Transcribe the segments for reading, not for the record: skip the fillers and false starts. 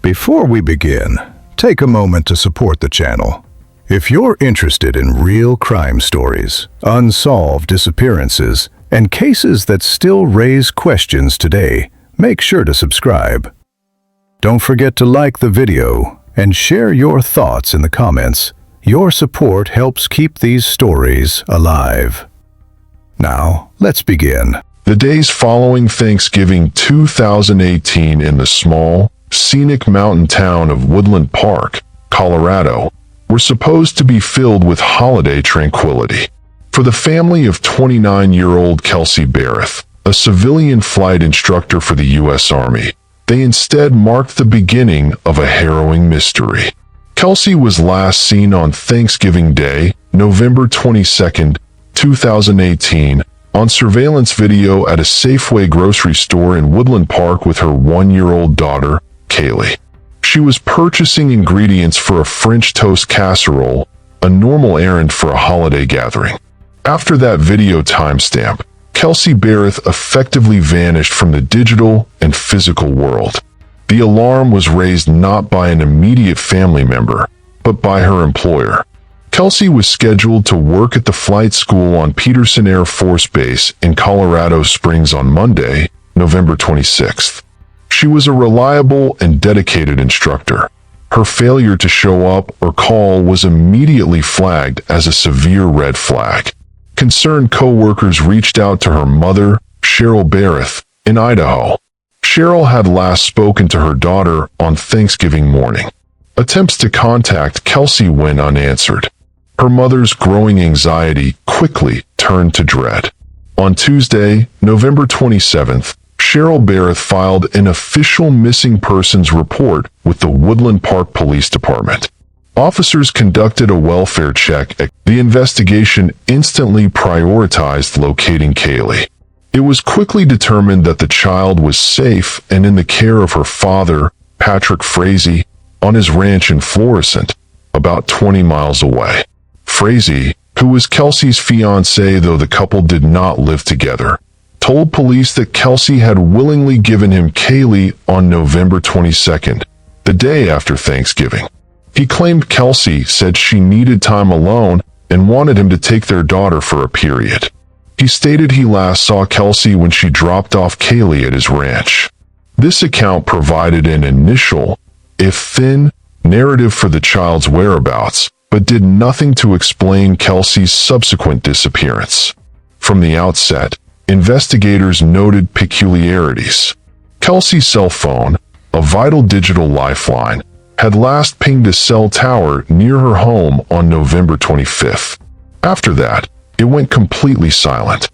Before we begin, take a moment to support the channel. If you're interested in real crime stories, unsolved disappearances, and cases that still raise questions today, make sure to subscribe. Don't forget to like the video and share your thoughts in the comments. Your support helps keep these stories alive. Now, let's begin. The days following Thanksgiving 2018 in the small, scenic mountain town of Woodland Park, Colorado, were supposed to be filled with holiday tranquility. For the family of 29-year-old Kelsey Berreth, a civilian flight instructor for the U.S. Army, they instead marked the beginning of a harrowing mystery. Kelsey was last seen on Thanksgiving Day, November 22, 2018, on surveillance video at a Safeway grocery store in Woodland Park with her 1-year-old daughter, Kaylee. She was purchasing ingredients for a French toast casserole, a normal errand for a holiday gathering. After that video timestamp, Kelsey Berreth effectively vanished from the digital and physical world. The alarm was raised not by an immediate family member, but by her employer. Kelsey was scheduled to work at the flight school on Peterson Air Force Base in Colorado Springs on Monday, November 26th. She was a reliable and dedicated instructor. Her failure to show up or call was immediately flagged as a severe red flag. Concerned co-workers reached out to her mother, Cheryl Berreth, in Idaho. Cheryl had last spoken to her daughter on Thanksgiving morning. Attempts to contact Kelsey went unanswered. Her mother's growing anxiety quickly turned to dread. On Tuesday, November 27th, Cheryl Berreth filed an official missing persons report with the Woodland Park Police Department. Officers conducted a welfare check. The investigation instantly prioritized locating Kaylee. It was quickly determined that the child was safe and in the care of her father, Patrick Frazee, on his ranch in Florissant, about 20 miles away. Frazee, who was Kelsey's fiancé though the couple did not live together, told police that Kelsey had willingly given him Kaylee on November 22nd, the day after Thanksgiving. He claimed Kelsey said she needed time alone and wanted him to take their daughter for a period. He stated he last saw Kelsey when she dropped off Kaylee at his ranch. This account provided an initial, if thin, narrative for the child's whereabouts, but did nothing to explain Kelsey's subsequent disappearance. From the outset, investigators noted peculiarities. Kelsey's cell phone, a vital digital lifeline, had last pinged a cell tower near her home on November 25th. After that, it went completely silent.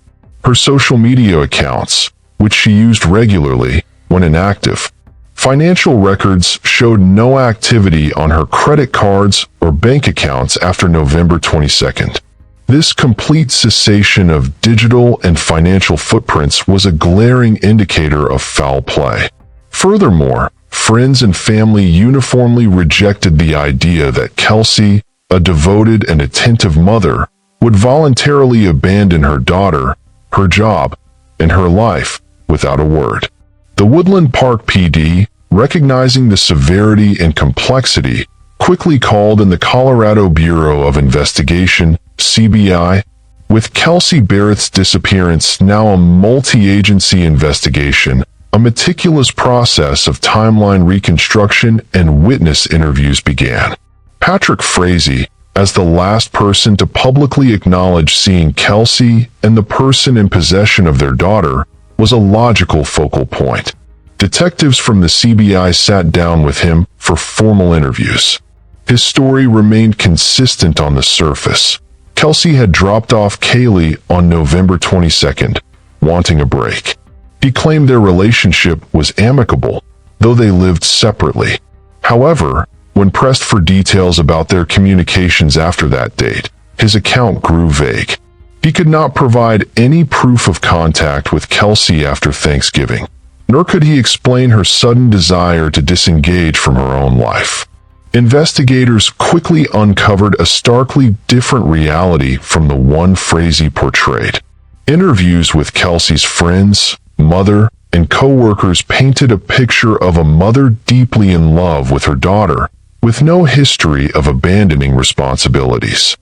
Her social media accounts, which she used regularly, went inactive. Financial records showed no activity on her credit cards or bank accounts after November 22nd. This complete cessation of digital and financial footprints was a glaring indicator of foul play. Furthermore, friends and family uniformly rejected the idea that Kelsey, a devoted and attentive mother, would voluntarily abandon her daughter, her job, and her life without a word. The Woodland Park PD, recognizing the severity and complexity, quickly called in the Colorado Bureau of Investigation, CBI, with Kelsey Berreth's disappearance now a multi-agency investigation. A meticulous process of timeline reconstruction and witness interviews began. Patrick Frazee, as the last person to publicly acknowledge seeing Kelsey and the person in possession of their daughter, was a logical focal point. Detectives from the CBI sat down with him for formal interviews. His story remained consistent on the surface. Kelsey had dropped off Kaylee on November 22nd, wanting a break. He claimed their relationship was amicable, though they lived separately. However, when pressed for details about their communications after that date, his account grew vague. He could not provide any proof of contact with Kelsey after Thanksgiving, nor could he explain her sudden desire to disengage from her own life. Investigators quickly uncovered a starkly different reality from the one Frazee portrayed. Interviews with Kelsey's friends, mother, and co-workers painted a picture of a mother deeply in love with her daughter, with no history of abandoning responsibilities.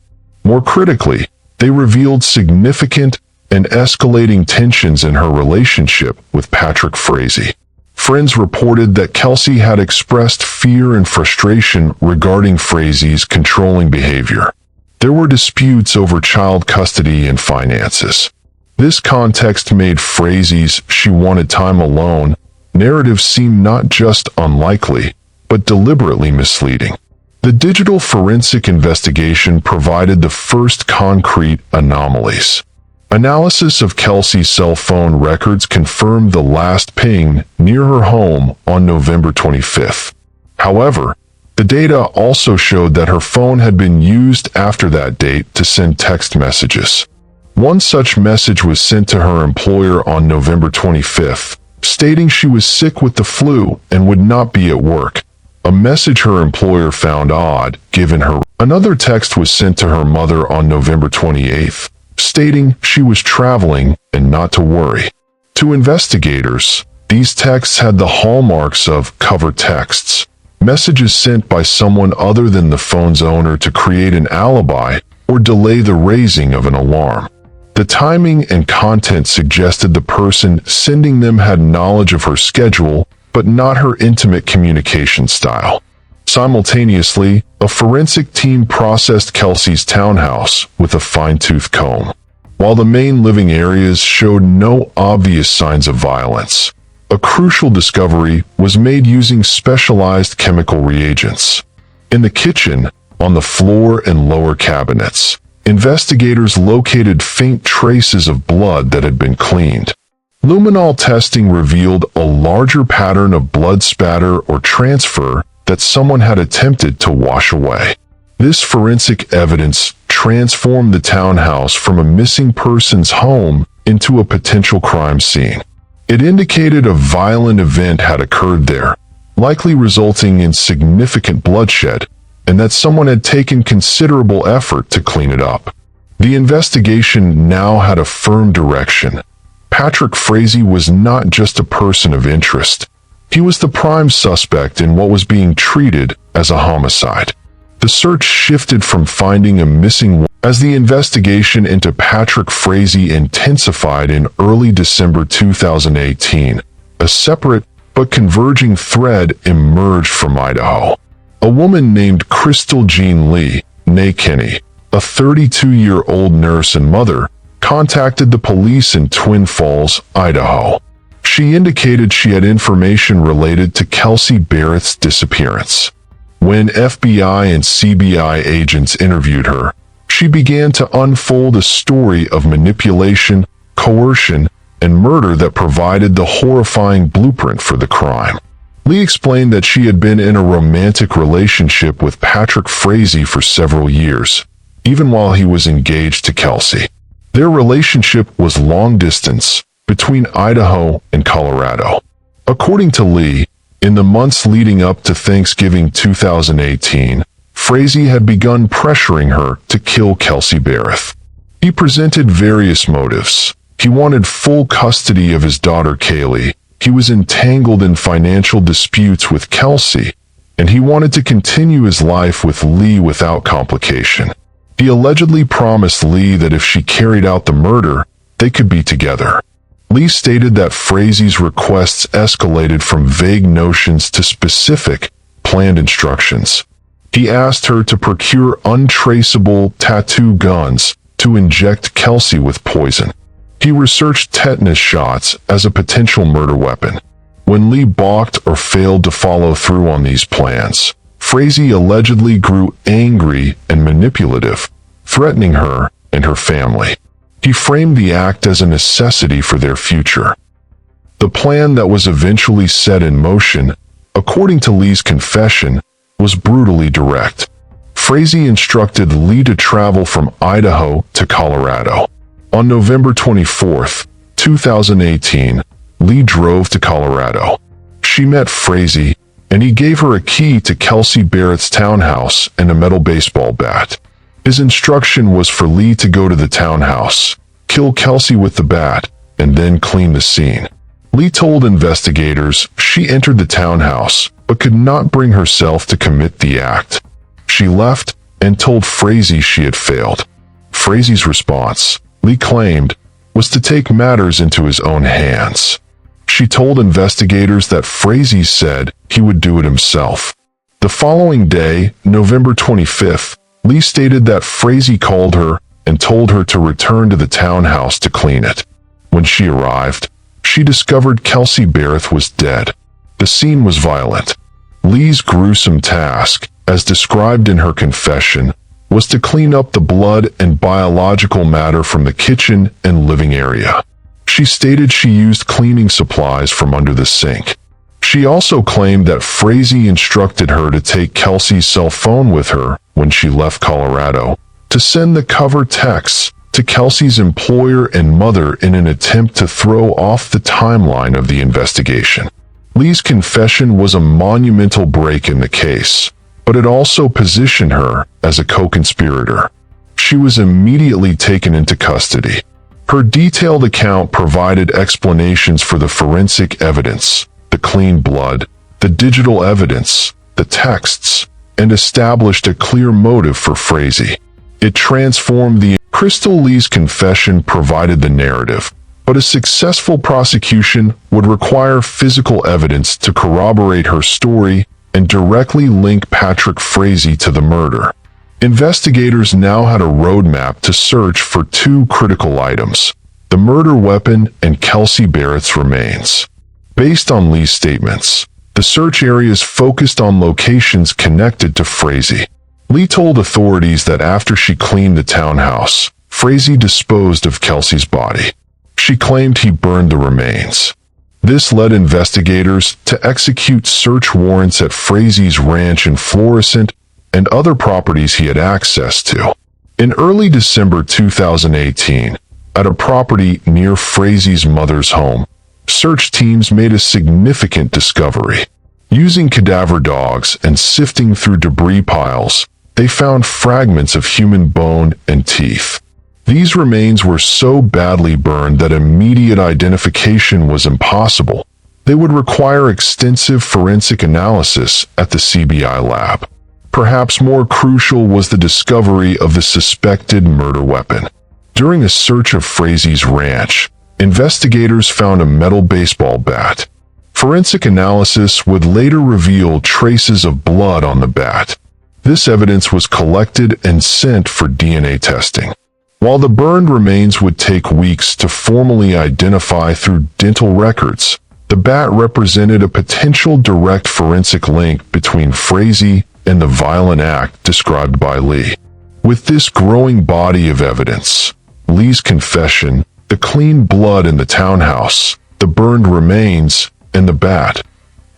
More critically, they revealed significant and escalating tensions in her relationship with Patrick Frazee. Friends reported that Kelsey had expressed fear and frustration regarding Frazee's controlling behavior. There were disputes over child custody and finances. This context made Frazee's "she wanted time alone" narrative seem not just unlikely, but deliberately misleading. The digital forensic investigation provided the first concrete anomalies. Analysis of Kelsey's cell phone records confirmed the last ping near her home on November 25th. However, the data also showed that her phone had been used after that date to send text messages. One such message was sent to her employer on November 25th, stating she was sick with the flu and would not be at work, a message her employer found odd, given her. Another text was sent to her mother on November 28th, stating she was traveling and not to worry. To investigators, these texts had the hallmarks of cover texts, messages sent by someone other than the phone's owner to create an alibi or delay the raising of an alarm. The timing and content suggested the person sending them had knowledge of her schedule, but not her intimate communication style. Simultaneously, a forensic team processed Kelsey's townhouse with a fine-tooth comb. While the main living areas showed no obvious signs of violence, a crucial discovery was made using specialized chemical reagents. In the kitchen, on the floor and lower cabinets, investigators located faint traces of blood that had been cleaned. Luminol testing revealed a larger pattern of blood spatter or transfer that someone had attempted to wash away. This forensic evidence transformed the townhouse from a missing person's home into a potential crime scene. It indicated a violent event had occurred there, likely resulting in significant bloodshed, and that someone had taken considerable effort to clean it up. The investigation now had a firm direction. Patrick Frazee was not just a person of interest. He was the prime suspect in what was being treated as a homicide. The search shifted from finding a missing woman as the investigation into Patrick Frazee intensified in early December 2018. A separate but converging thread emerged from Idaho. A woman named Krystal Jean Lee, née Kenny, a 32-year-old nurse and mother, contacted the police in Twin Falls, Idaho. She indicated she had information related to Kelsey Berreth's disappearance. When FBI and CBI agents interviewed her, she began to unfold a story of manipulation, coercion, and murder that provided the horrifying blueprint for the crime. Lee explained that she had been in a romantic relationship with Patrick Frazee for several years, even while he was engaged to Kelsey. Their relationship was long distance, between Idaho and Colorado. According to Lee, in the months leading up to Thanksgiving 2018, Frazee had begun pressuring her to kill Kelsey Berreth. He presented various motives. He wanted full custody of his daughter Kaylee. He was entangled in financial disputes with Kelsey, and he wanted to continue his life with Lee without complication. He allegedly promised Lee that if she carried out the murder, they could be together. Lee stated that Frazee's requests escalated from vague notions to specific, planned instructions. He asked her to procure untraceable tattoo guns to inject Kelsey with poison. He researched tetanus shots as a potential murder weapon. When Lee balked or failed to follow through on these plans, Frazee allegedly grew angry and manipulative, threatening her and her family. He framed the act as a necessity for their future. The plan that was eventually set in motion, according to Lee's confession, was brutally direct. Frazee instructed Lee to travel from Idaho to Colorado. On November 24, 2018, Lee drove to Colorado. She met Frazee, and he gave her a key to Kelsey Berreth's townhouse and a metal baseball bat. His instruction was for Lee to go to the townhouse, kill Kelsey with the bat, and then clean the scene. Lee told investigators she entered the townhouse, but could not bring herself to commit the act. She left and told Frazee she had failed. Frazee's response, Lee claimed, was to take matters into his own hands. She told investigators that Frazee said he would do it himself. The following day, November 25th, Lee stated that Frazee called her and told her to return to the townhouse to clean it. When she arrived, she discovered Kelsey Berreth was dead. The scene was violent. Lee's gruesome task, as described in her confession, was to clean up the blood and biological matter from the kitchen and living area. She stated she used cleaning supplies from under the sink. She also claimed that Frazee instructed her to take Kelsey's cell phone with her when she left Colorado, to send the cover texts to Kelsey's employer and mother in an attempt to throw off the timeline of the investigation. Lee's confession was a monumental break in the case, but it also positioned her as a co-conspirator. She was immediately taken into custody. Her detailed account provided explanations for the forensic evidence, the clean blood, the digital evidence, the texts, and established a clear motive for Frazee. It transformed the Krystal. Lee's confession provided the narrative, but a successful prosecution would require physical evidence to corroborate her story and directly link Patrick Frazee to the murder. Investigators now had a roadmap to search for two critical items: the murder weapon and Kelsey Berreth's remains. Based on Lee's statements, the search areas focused on locations connected to Frazee. Lee told authorities that after she cleaned the townhouse, Frazee disposed of Kelsey's body. She claimed he burned the remains. This led investigators to execute search warrants at Frazee's ranch in Florissant and other properties he had access to. In early December 2018, at a property near Frazee's mother's home, search teams made a significant discovery. Using cadaver dogs and sifting through debris piles, they found fragments of human bone and teeth. These remains were so badly burned that immediate identification was impossible. They would require extensive forensic analysis at the CBI lab. Perhaps more crucial was the discovery of the suspected murder weapon. During a search of Frazee's ranch, investigators found a metal baseball bat. Forensic analysis would later reveal traces of blood on the bat. This evidence was collected and sent for DNA testing. While the burned remains would take weeks to formally identify through dental records, the bat represented a potential direct forensic link between Frazee and the violent act described by Lee. With this growing body of evidence, Lee's confession, the clean blood in the townhouse, the burned remains, and the bat,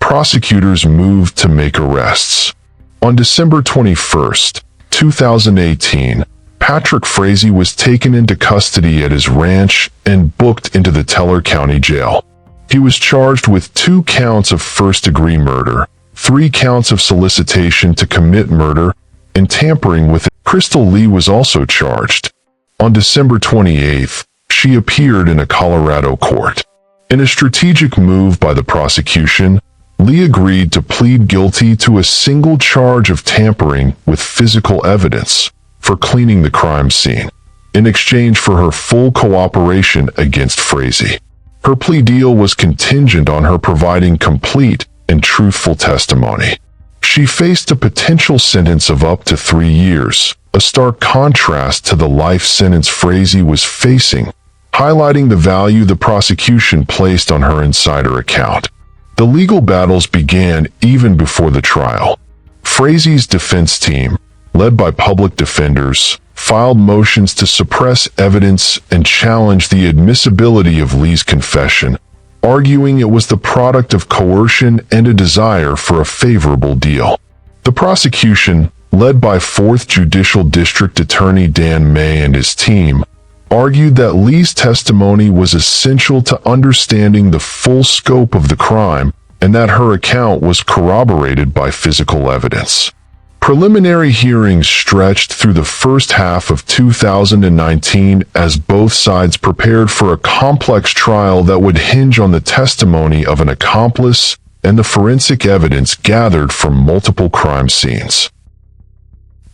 prosecutors moved to make arrests. On December 21st, 2018, Patrick Frazee was taken into custody at his ranch and booked into the Teller County Jail. He was charged with 2 counts of first-degree murder, 3 counts of solicitation to commit murder, and tampering with it. Krystal Lee was also charged. On December 28th, she appeared in a Colorado court. In a strategic move by the prosecution, Lee agreed to plead guilty to a single charge of tampering with physical evidence for cleaning the crime scene, in exchange for her full cooperation against Frazee. Her plea deal was contingent on her providing complete and truthful testimony. She faced a potential sentence of up to 3 years, a stark contrast to the life sentence Frazee was facing, highlighting the value the prosecution placed on her insider account. The legal battles began even before the trial. Frazee's defense team, led by public defenders, filed motions to suppress evidence and challenge the admissibility of Lee's confession, arguing it was the product of coercion and a desire for a favorable deal. The prosecution, led by 4th Judicial District Attorney Dan May and his team, argued that Lee's testimony was essential to understanding the full scope of the crime and that her account was corroborated by physical evidence. Preliminary hearings stretched through the first half of 2019 as both sides prepared for a complex trial that would hinge on the testimony of an accomplice and the forensic evidence gathered from multiple crime scenes.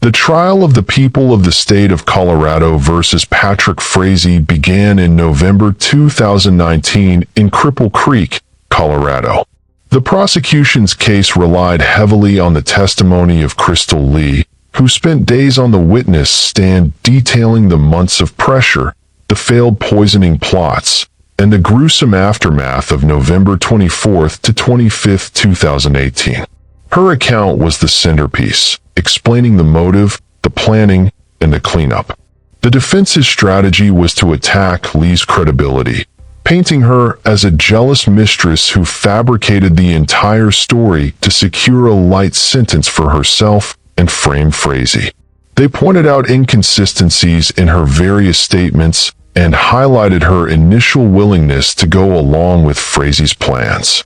The trial of the people of the state of Colorado versus Patrick Frazee began in November 2019 in Cripple Creek, Colorado. The prosecution's case relied heavily on the testimony of Krystal Lee, who spent days on the witness stand detailing the months of pressure, the failed poisoning plots, and the gruesome aftermath of November 24th to 25th, 2018. Her account was the centerpiece, explaining the motive, the planning, and the cleanup. The defense's strategy was to attack Lee's credibility, painting her as a jealous mistress who fabricated the entire story to secure a light sentence for herself and frame Frazee. They pointed out inconsistencies in her various statements and highlighted her initial willingness to go along with Frazee's plans.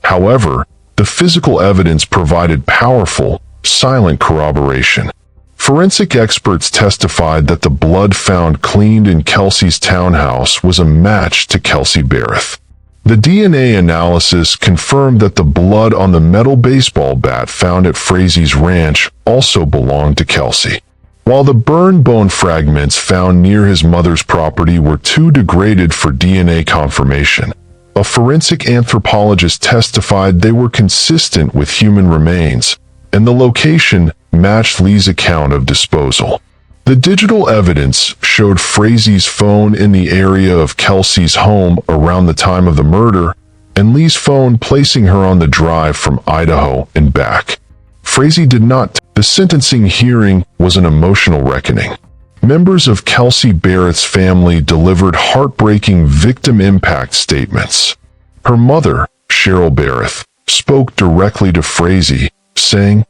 However, the physical evidence provided powerful, silent corroboration. Forensic experts testified that the blood found cleaned in Kelsey's townhouse was a match to Kelsey Berreth. The DNA analysis confirmed that the blood on the metal baseball bat found at Frazee's ranch also belonged to Kelsey. While the burned bone fragments found near his mother's property were too degraded for DNA confirmation, a forensic anthropologist testified they were consistent with human remains, and the location matched Lee's account of disposal. The digital evidence showed Frazee's phone in the area of Kelsey's home around the time of the murder, and Lee's phone placing her on the drive from Idaho and back. Frazee did not. The sentencing hearing was an emotional reckoning. Members of Kelsey Berreth's family delivered heartbreaking victim impact statements. Her mother, Cheryl Berreth, spoke directly to Frazee, saying,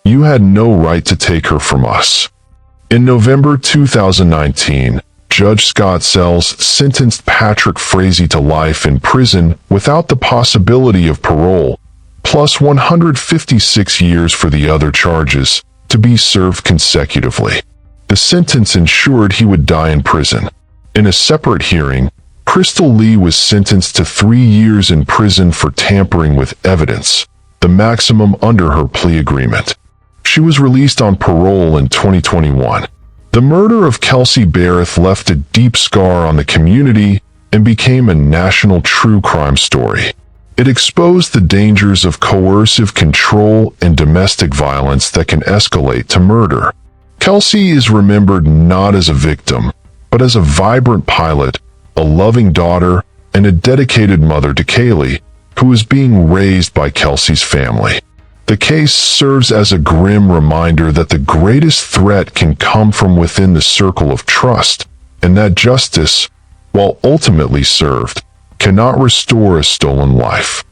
"You had no right to take her from us." In November 2019, Judge Scott Sells sentenced Patrick Frazee to life in prison without the possibility of parole, plus 156 years for the other charges, to be served consecutively. The sentence ensured he would die in prison. In a separate hearing, Krystal Lee was sentenced to 3 years in prison for tampering with evidence, the maximum under her plea agreement. She was released on parole in 2021. The murder of Kelsey Berreth left a deep scar on the community and became a national true crime story. It exposed the dangers of coercive control and domestic violence that can escalate to murder. Kelsey is remembered not as a victim, but as a vibrant pilot, a loving daughter, and a dedicated mother to Kaylee, who is being raised by Kelsey's family. The case serves as a grim reminder that the greatest threat can come from within the circle of trust, and that justice, while ultimately served, cannot restore a stolen life.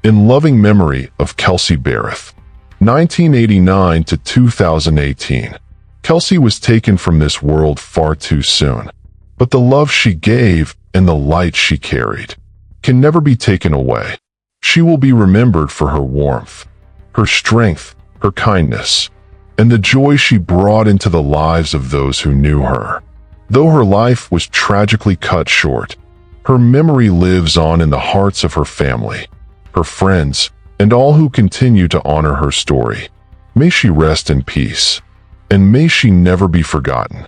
In loving memory of Kelsey Berreth, 1989 to 2018, Kelsey was taken from this world far too soon, but the love she gave and the light she carried can never be taken away. She will be remembered for her warmth, her strength, her kindness, and the joy she brought into the lives of those who knew her. Though her life was tragically cut short, her memory lives on in the hearts of her family, her friends, and all who continue to honor her story. May she rest in peace, and may she never be forgotten.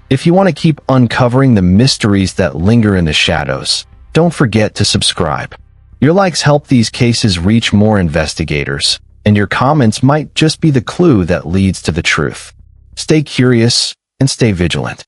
If you want to keep uncovering the mysteries that linger in the shadows, don't forget to subscribe. Your likes help these cases reach more investigators, and your comments might just be the clue that leads to the truth. Stay curious and stay vigilant.